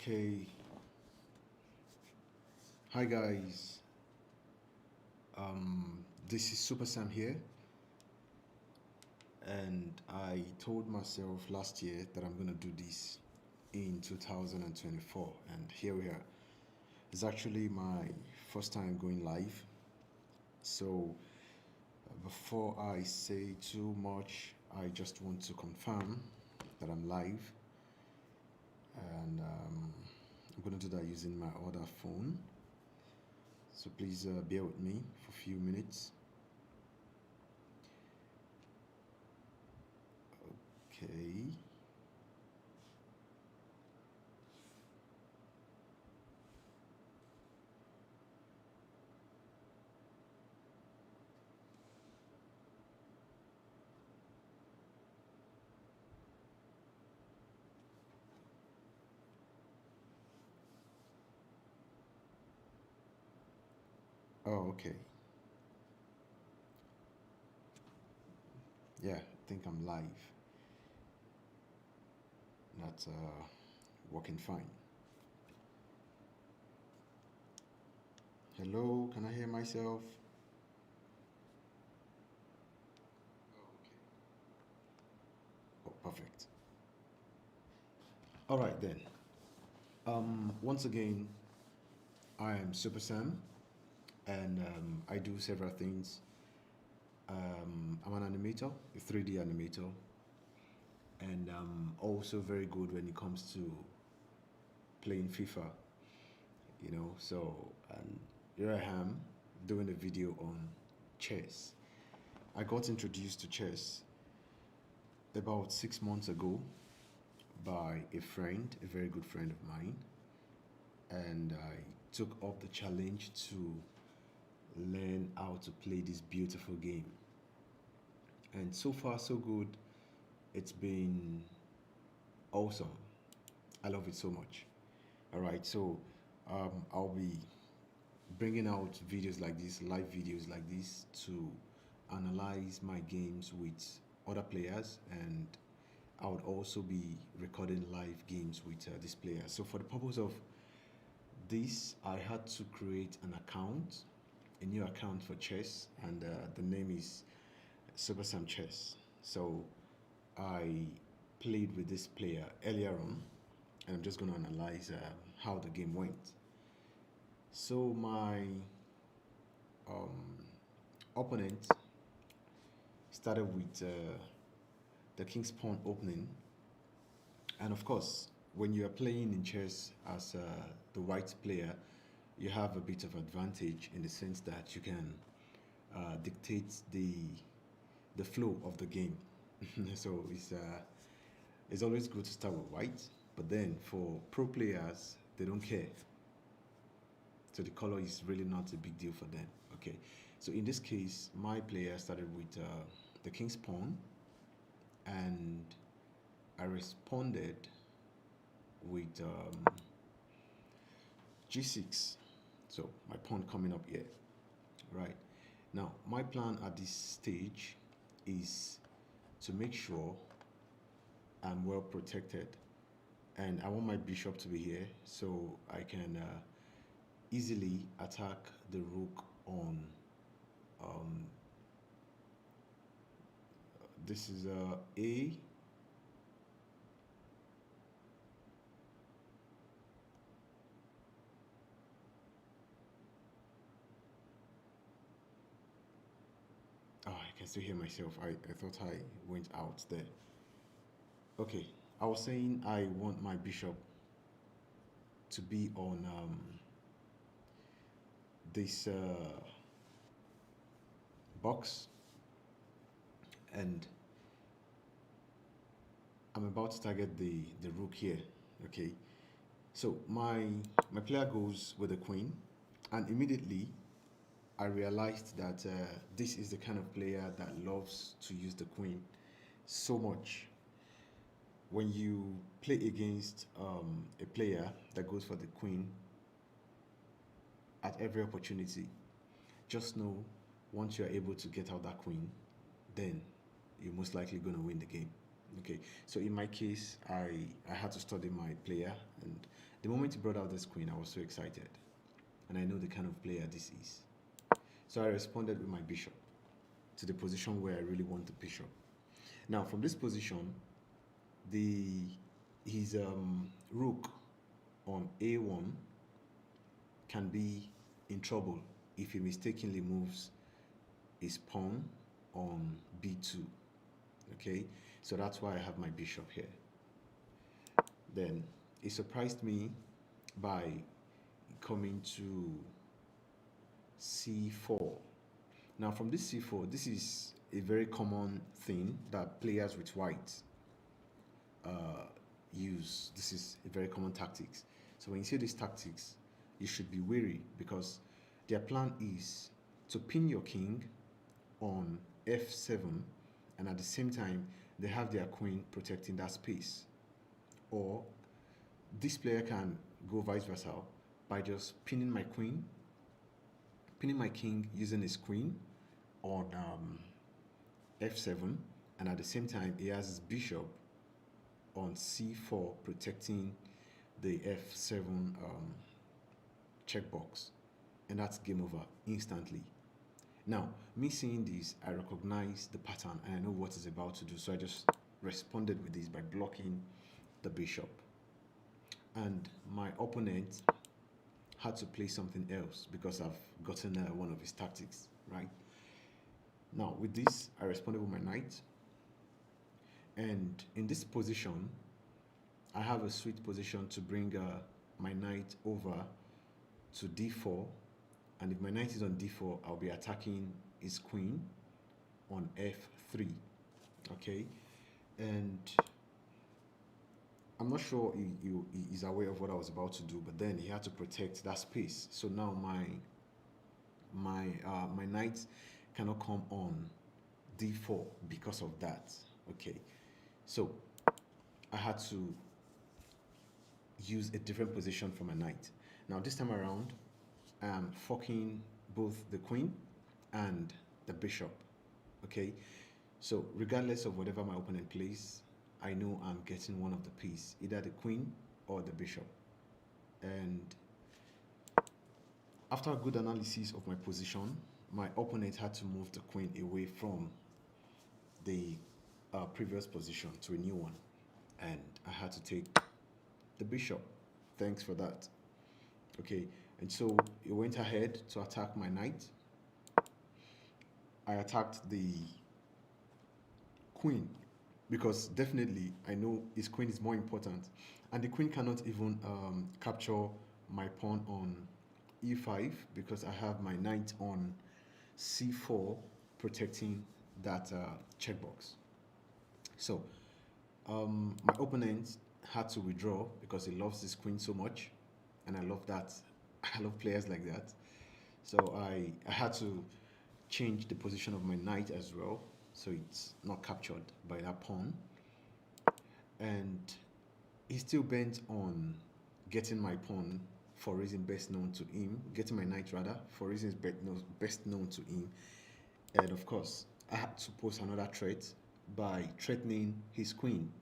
Okay, hi guys. This is Super Sam here, and I told myself last year that I'm gonna do this in 2024, and here we are. It's actually my first time going live, so before I say too much, I just want to confirm that I'm live, and I'm gonna do that using my other phone. So please bear with me for a few minutes. Okay. Oh, okay. Yeah, I think I'm live. That's working fine. Hello, can I hear myself? Oh, perfect. All right then. Once again, I am Super Sam, and I do several things. I'm an animator, a 3D animator, and I'm also very good when it comes to playing FIFA. And here I am doing a video on chess. I got introduced to chess about 6 months ago by a friend, a very good friend of mine, and I took up the challenge to learn how to play this beautiful game. And so far, so good. It's been awesome. I love it so much. All right, so I'll be bringing out videos like this, live videos like this, to analyze my games with other players, and I would also be recording live games with this player. So for the purpose of this, I had to create an account, a new account for chess, and the name is Super Sam Chess. So I played with this player earlier on, and I'm just going to analyze how the game went. So my um, opponent started with the king's pawn opening, and of course, when you are playing in chess as the white player, you have a bit of advantage in the sense that you can dictate the flow of the game. So it's always good to start with white, but then for pro players, they don't care. So the color is really not a big deal for them. Okay, so in this case, my player started with the king's pawn, and I responded with g6. So my pawn coming up here, right? Now, my plan at this stage is to make sure I'm well protected, and I want my bishop to be here so I can easily attack the rook on um, this is A. Oh, I can still hear myself. I thought I went out there. Okay, I was saying I want my bishop to be on this box, and I'm about to target the rook here. Okay, so my player goes with the queen, and immediately I realized that this is the kind of player that loves to use the queen so much. When you play against a player that goes for the queen at every opportunity, just know once you're able to get out that queen, then you're most likely going to win the game. Okay, so in my case, I had to study my player, and the moment he brought out this queen, I was so excited, and I know the kind of player this is. So I responded with my bishop to the position where I really want the bishop. Now, from this position, the his rook on a1 can be in trouble if he mistakenly moves his pawn on b2. Okay, so that's why I have my bishop here. Then he surprised me by coming to c4. Now from this c4, this is a very common thing that players with white use. This is a very common tactics. So when you see these tactics, you should be wary because their plan is to pin your king on f7, and at the same time they have their queen protecting that space. Or this player can go vice versa by just pinning my king using his queen on f7, and at the same time he has his bishop on c4 protecting the f7 checkbox, and that's game over instantly. Now, me seeing this, I recognize the pattern and I know what it's about to do, so I just responded with this by blocking the bishop. And my opponent had to play something else because I've gotten one of his tactics, right? Now, with this, I responded with my knight. And in this position, I have a sweet position to bring my knight over to d4. And if my knight is on d4, I'll be attacking his queen on f3. Okay? And I'm not sure he is aware of what I was about to do, but then he had to protect that space. So now my knight cannot come on d4 because of that. Okay, so I had to use a different position for my knight. Now this time around, I'm forking both the queen and the bishop. Okay, so regardless of whatever my opponent plays, I know I'm getting one of the piece, either the queen or the bishop. And after a good analysis of my position, my opponent had to move the queen away from the previous position to a new one, and I had to take the bishop. Thanks for that. Okay, and so he went ahead to attack my knight. I attacked the queen because definitely I know his queen is more important, and the queen cannot even capture my pawn on e5 because I have my knight on c4 protecting that checkbox. So my opponent had to withdraw because he loves his queen so much, and I love that. I love players like that. So I had to change the position of my knight as well, so it's not captured by that pawn. And he's still bent on getting my pawn for reasons best known to him, getting my knight rather, for reasons best known to him. And of course, I had to pose another threat by threatening his queen.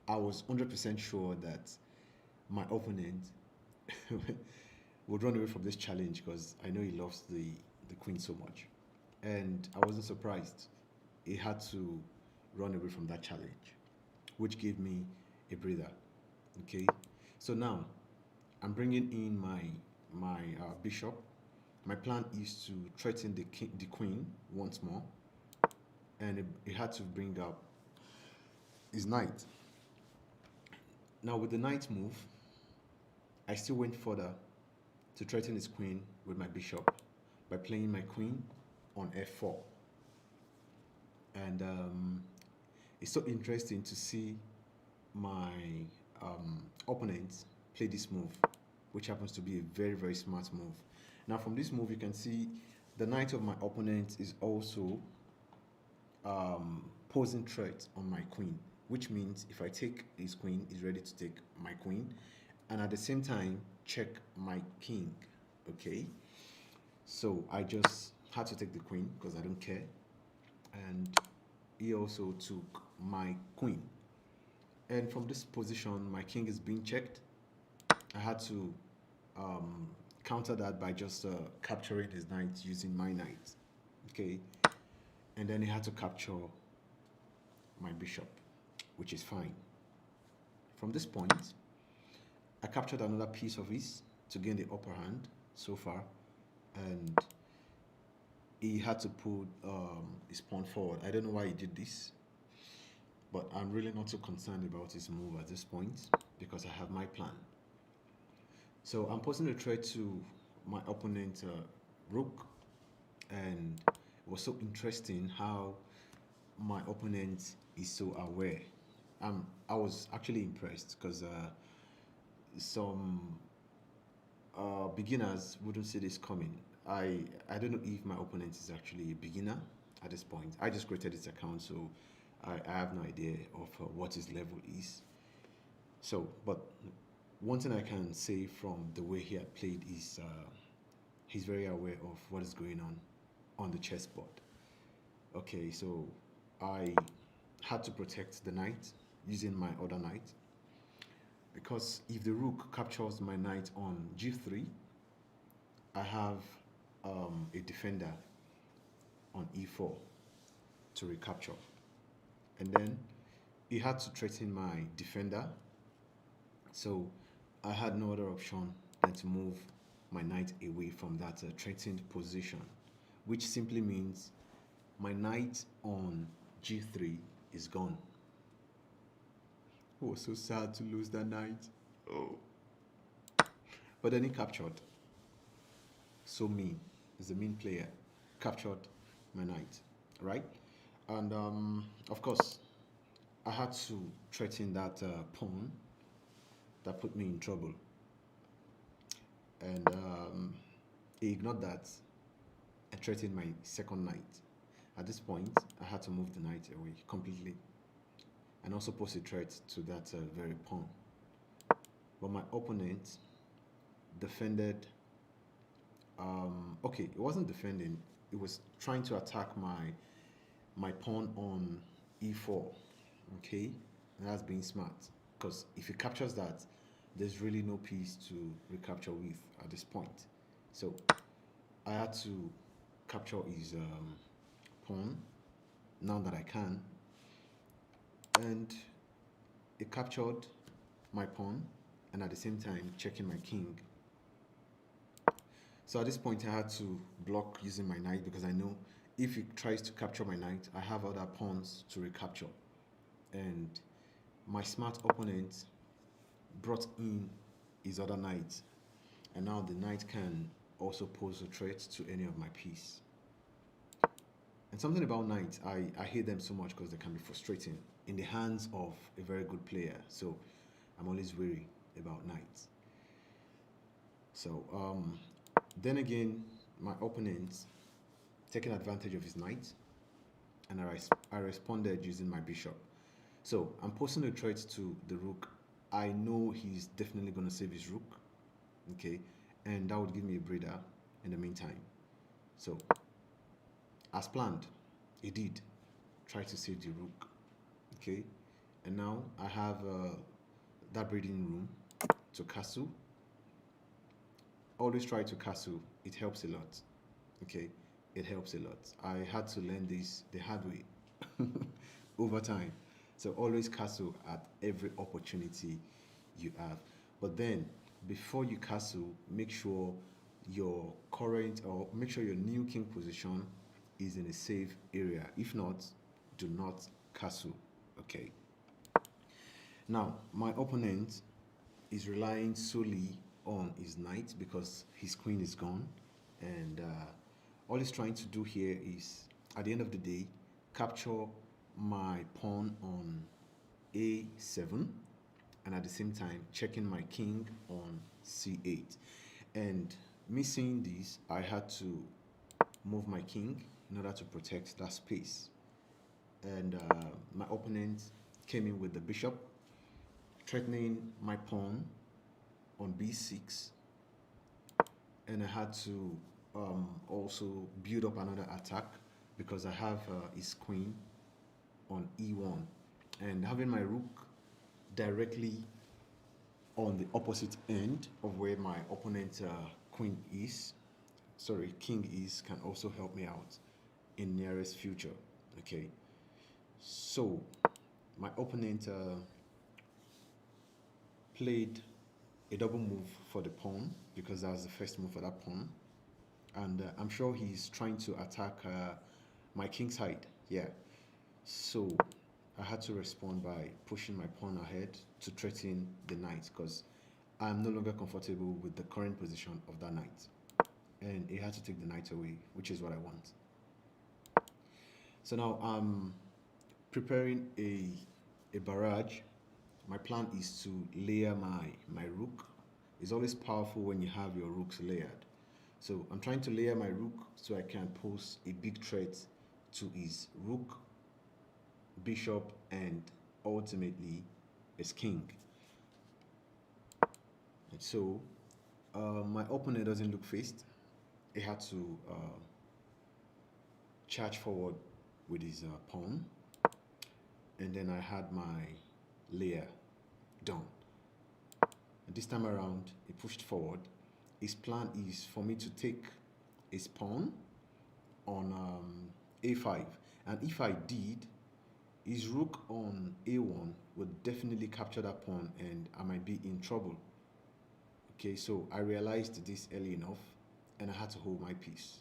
I was 100% sure that my opponent would run away from this challenge because I know he loves the queen so much. And I wasn't surprised. He had to run away from that challenge, which gave me a breather. Okay, so now I'm bringing in my bishop. My plan is to threaten the queen once more, and he had to bring up his knight. Now with the knight move, I still went further to threaten his queen with my bishop by playing my queen on f4. And it's so interesting to see my opponent play this move, which happens to be a very, very smart move. Now from this move, you can see the knight of my opponent is also posing threat on my queen, which means if I take his queen, he's ready to take my queen, and at the same time check my king. Okay, so I just had to take the queen because I don't care, and he also took my queen. And from this position, my king is being checked. I had to um, counter that by just capturing his knight using my knight. Okay, and then he had to capture my bishop, which is fine. From this point, I captured another piece of his to gain the upper hand so far, and he had to put his pawn forward. I don't know why he did this, but I'm really not so concerned about his move at this point because I have my plan. So I'm posing a threat to my opponent rook, and it was so interesting how my opponent is so aware. I was actually impressed because some beginners wouldn't see this coming. I don't know if my opponent is actually a beginner at this point. I just created this account, so I have no idea of what his level is. So, but one thing I can say from the way he had played is he's very aware of what is going on the chessboard. Okay, so I had to protect the knight using my other knight because if the rook captures my knight on g3, I have a defender on e4 to recapture. And then he had to threaten my defender, so I had no other option than to move my knight away from that threatened position, which simply means my knight on g3 is gone. It was so sad to lose that knight. Oh. But then he captured. So mean. He's a mean player. Captured my knight, right? And of course, I had to threaten that pawn that put me in trouble. And he ignored that and threatened my second knight. At this point, I had to move the knight away completely and also pose a threat to that very pawn. But my opponent defended. Okay, it wasn't defending. It was trying to attack my pawn on e4. Okay, and that's being smart because if he captures that, there's really no piece to recapture with at this point. So I had to capture his pawn now that I can, and it captured my pawn and at the same time checking my king. So at this point I had to block using my knight because I know if he tries to capture my knight, I have other pawns to recapture. And my smart opponent brought in his other knight, and now the knight can also pose a threat to any of my piece. And something about knights, I hate them so much because they can be frustrating in the hands of a very good player. So I'm always wary about knights. So then again, my opponent taking advantage of his knight, and I responded using my bishop. So I'm posing a threat to the rook. I know he's definitely going to save his rook, okay, and that would give me a breather in the meantime. So as planned, he did try to save the rook, okay, and now I have that breathing room to castle. Always try to castle, it helps a lot, okay, it helps a lot. I had to learn this the hard way over time. So always castle at every opportunity you have. But then before you castle, make sure your current or make sure your new king position is in a safe area. If not, do not castle. Okay. Now my opponent is relying solely on his knight because his queen is gone, and all he's trying to do here is at the end of the day capture my pawn on a7 and at the same time checking my king on c8. And me seeing this, I had to move my king in order to protect that space. And my opponent came in with the bishop, threatening my pawn on b6, and I had to also build up another attack because I have his queen on e1, and having my rook directly on the opposite end of where my opponent queen is, sorry, king is, can also help me out in nearest future. Okay, so my opponent played a double move for the pawn because that was the first move for that pawn, and I'm sure he's trying to attack my king side. Yeah, so I had to respond by pushing my pawn ahead to threaten the knight because I'm no longer comfortable with the current position of that knight, and he had to take the knight away, which is what I want. So now I'm preparing a barrage. My plan is to layer my rook. It's always powerful when you have your rooks layered. So I'm trying to layer my rook so I can pose a big threat to his rook, bishop, and ultimately his king. And so my opponent doesn't look faced. He had to charge forward with his pawn, and then I had my layer done. And this time around, he pushed forward. His plan is for me to take his pawn on a5, and if I did, his rook on a1 would definitely capture that pawn, and I might be in trouble. Okay, so I realized this early enough, and I had to hold my peace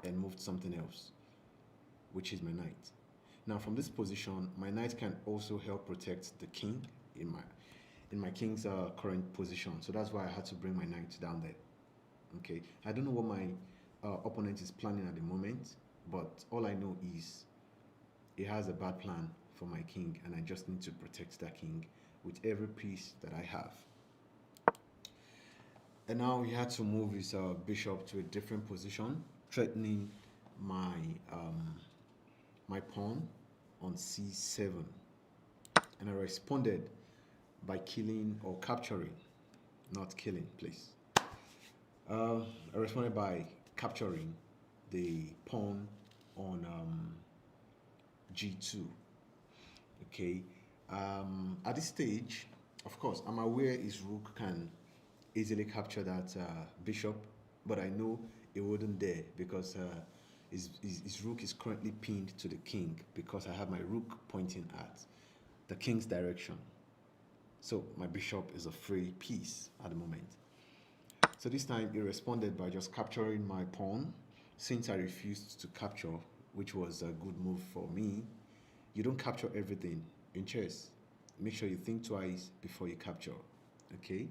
and move to something else, which is my knight. Now from this position, my knight can also help protect the king in my king's current position. So that's why I had to bring my knight down there. Okay, I don't know what my opponent is planning at the moment, but all I know is he has a bad plan for my king, and I just need to protect that king with every piece that I have. And now he had to move his bishop to a different position, threatening my my pawn on c7, and I responded by killing or capturing, not killing, please. I responded by capturing the pawn on g2. Okay, at this stage, of course, I'm aware his rook can easily capture that bishop, but I know it wouldn't dare because his rook is currently pinned to the king because I have my rook pointing at the king's direction. So my bishop is a free piece at the moment. So this time he responded by just capturing my pawn. Since I refused to capture, which was a good move for me, you don't capture everything in chess. Make sure you think twice before you capture. Okay?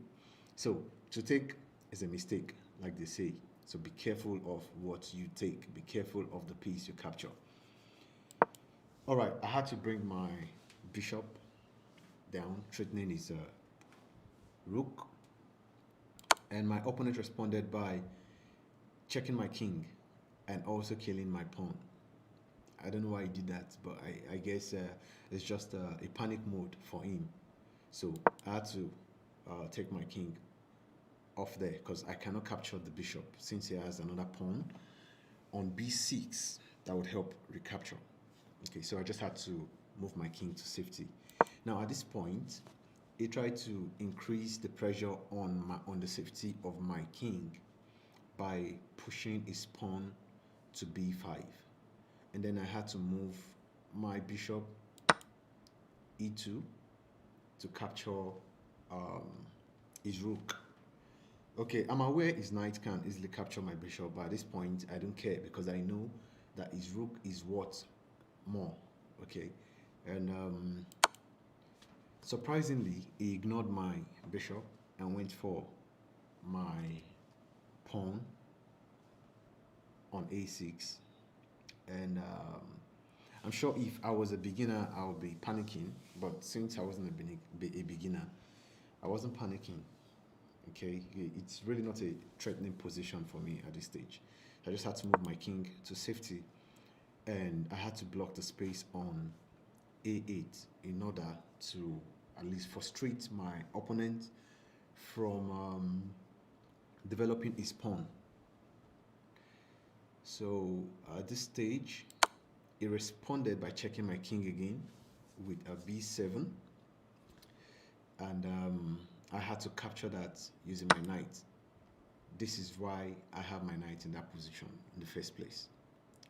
So to take is a mistake, like they say. So be careful of what you take. Be careful of the piece you capture. All right, I had to bring my bishop down, threatening his rook. And my opponent responded by checking my king and also killing my pawn. I don't know why he did that, but I guess it's just a panic mode for him. So I had to take my king off there because I cannot capture the bishop since he has another pawn on b6 that would help recapture. Okay, so I just had to move my king to safety. Now at this point, he tried to increase the pressure on the safety of my king by pushing his pawn to b5, and then I had to move my bishop e2 to capture his rook. Okay, I'm aware his knight can easily capture my bishop, but at this point I don't care because I know that his rook is worth more. Okay, and surprisingly, he ignored my bishop and went for my pawn on a6. And I'm sure if I was a beginner, I would be panicking. But since I wasn't a beginner, I wasn't panicking. Okay, it's really not a threatening position for me at this stage. I just had to move my king to safety, and I had to block the space on a8 in order to at least frustrate my opponent from developing his pawn. So at this stage, He responded by checking my king again with a b7, and I had to capture that using my knight. This is why I have my knight in that position in the first place.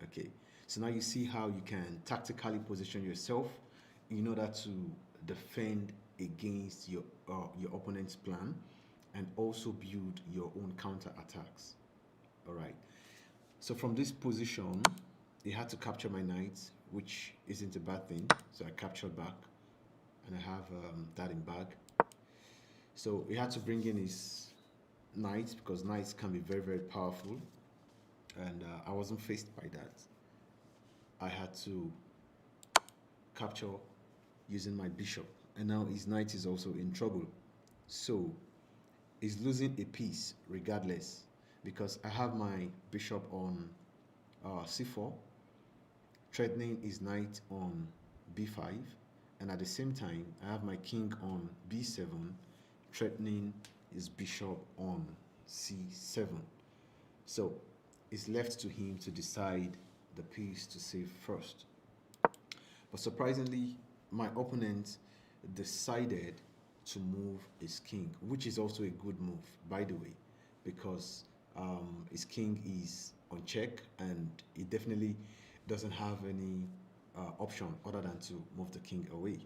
Okay, so now you see how you can tactically position yourself in order to defend against your opponent's plan and also build your own counter attacks. All right. So from this position, he had to capture my knight, which isn't a bad thing. So I captured back, and I have that in bag. So he had to bring in his knights because knights can be very, very powerful, and I wasn't faced by that. I had to capture using my bishop, and now his knight is also in trouble. So he's losing a piece regardless because I have my bishop on c4, threatening his knight on b5, and at the same time I have my king on b7, threatening his bishop on c7. So it's left to him to decide the piece to save first. But surprisingly, my opponent decided to move his king, which is also a good move, by the way, because his king is on check and he definitely doesn't have any option other than to move the king away.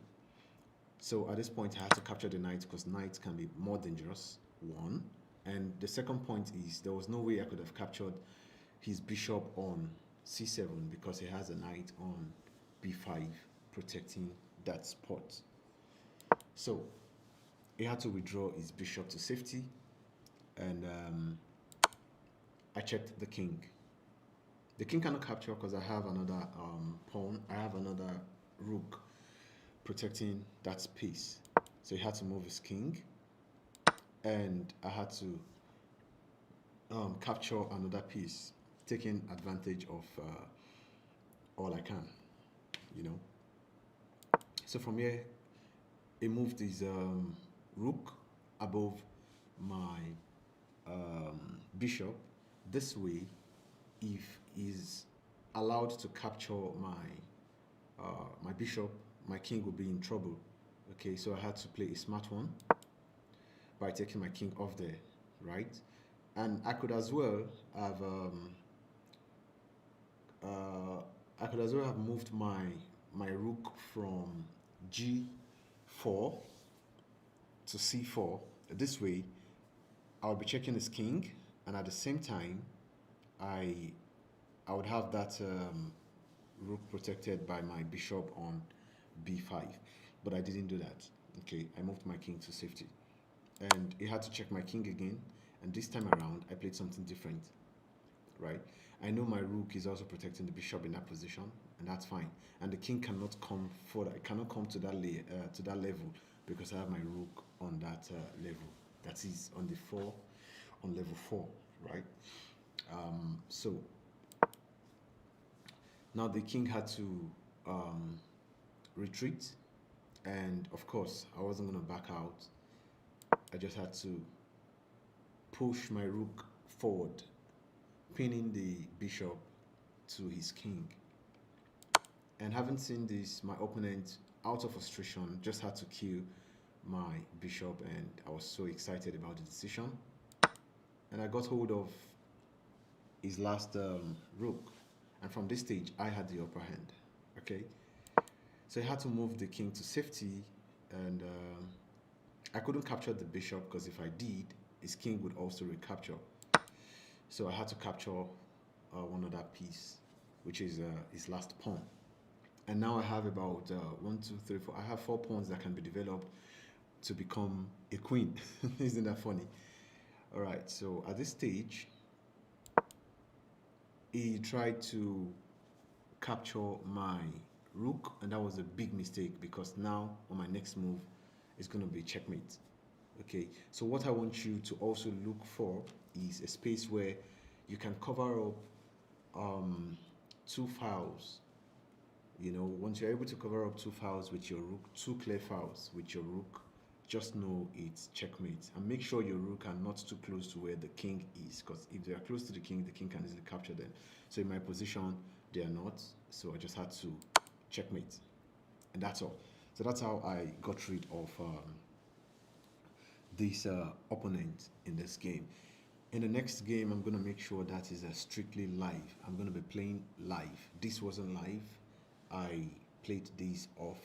So at this point, I had to capture the knight because knights can be more dangerous, one. And the second point is there was no way I could have captured his bishop on c7 because he has a knight on b5 protecting that spot. So he had to withdraw his bishop to safety, and I checked the king. The king cannot capture because I have another pawn. I have another rook protecting that space. So he had to move his king, and I had to capture another piece, taking advantage of all I can, you know. So from here, he moved his rook above my bishop. This way, if he's allowed to capture my bishop, my king will be in trouble. Okay, so I had to play a smart one by taking my king off there, right? And I could as well have moved my rook from g4 to c4. This way, I'll be checking his king, and at the same time, I I would have that rook protected by my bishop on b5, but I didn't do that. Okay, I moved my king to safety, and he had to check my king again. And this time around, I played something different, right? I know my rook is also protecting the bishop in that position, and that's fine. And the king cannot come further; it cannot come to that level because I have my rook on that level. That is on the four, on level 4, right? So now the king had to retreat, and of course, I wasn't going to back out. I just had to push my rook forward, pinning the bishop to his king. And having seen this, my opponent, out of frustration, just had to kill my bishop, and I was so excited about the decision. And I got hold of his last rook, and from this stage, I had the upper hand. Okay, so I had to move the king to safety, and I couldn't capture the bishop because if I did, his king would also recapture. So I had to capture one other piece, which is his last pawn. And now I have about 1, 2, 3, 4. I have 4 pawns that can be developed to become a queen. Isn't that funny? All right. So at this stage, he tried to capture my rook, and that was a big mistake because now on my next move, it's going to be checkmate. Okay, so what I want you to also look for is a space where you can cover up 2 files. You know, once you're able to cover up 2 files with your rook, 2 clear files with your rook, just know it's checkmate. And make sure your rook are not too close to where the king is, because if they are close to the king can easily capture them. So in my position, they are not. So I just had to checkmate, and that's all. So that's how I got rid of this opponent in this game. In the next game, I'm gonna make sure that is strictly live. I'm gonna be playing live. This wasn't live. I played this off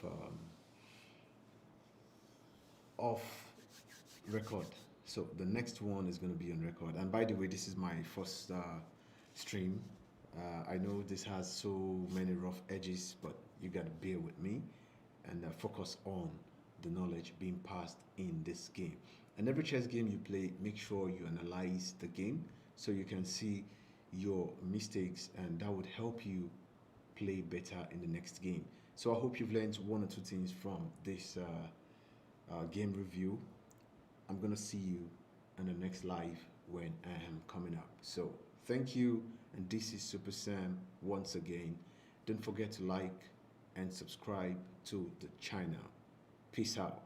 record. So the next one is gonna be on record. And by the way, this is my first stream. I know this has so many rough edges, but you gotta bear with me and focus on the knowledge being passed in this game. And every chess game you play, make sure you analyze the game so you can see your mistakes, and that would help you play better in the next game. So I hope you've learned one or two things from this game review. I'm gonna see you in the next live when I am coming up. So thank you, and this is Super Sam once again. Don't forget to like and subscribe to the channel. Peace out.